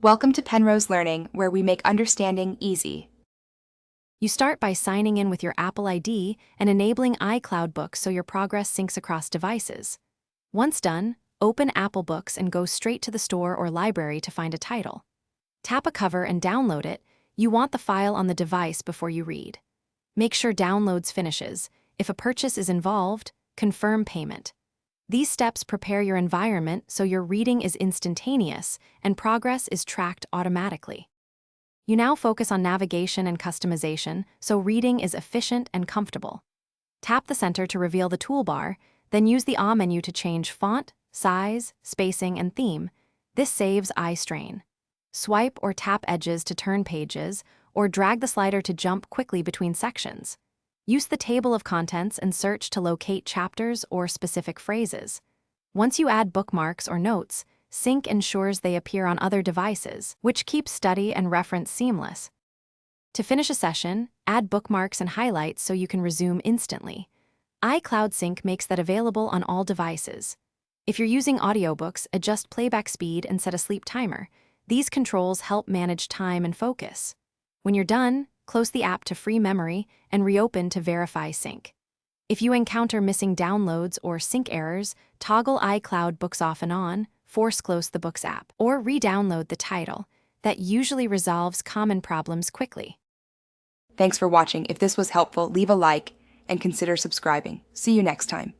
Welcome to Penrose Learning, where we make understanding easy. You start by signing in with your Apple ID and enabling iCloud Books so your progress syncs across devices. Once done, open Apple Books and go straight to the store or library to find a title. Tap a cover and download it. You want the file on the device before you read. Make sure downloads finishes. If a purchase is involved, confirm payment. These steps prepare your environment so your reading is instantaneous and progress is tracked automatically. You now focus on navigation and customization so reading is efficient and comfortable. Tap the center to reveal the toolbar, then use the A menu to change font, size, spacing, and theme. This saves eye strain. Swipe or tap edges to turn pages, or drag the slider to jump quickly between sections. Use the table of contents and search to locate chapters or specific phrases. Once you add bookmarks or notes, Sync ensures they appear on other devices, which keeps study and reference seamless. To finish a session, add bookmarks and highlights so you can resume instantly. iCloud Sync makes that available on all devices. If you're using audiobooks, adjust playback speed and set a sleep timer. These controls help manage time and focus. When you're done, close the app to free memory and reopen to verify sync. If you encounter missing downloads or sync errors, toggle iCloud Books off and on, force close the Books app, or re-download the title. That usually resolves common problems quickly. Thanks for watching. If this was helpful, leave a like and consider subscribing. See you next time.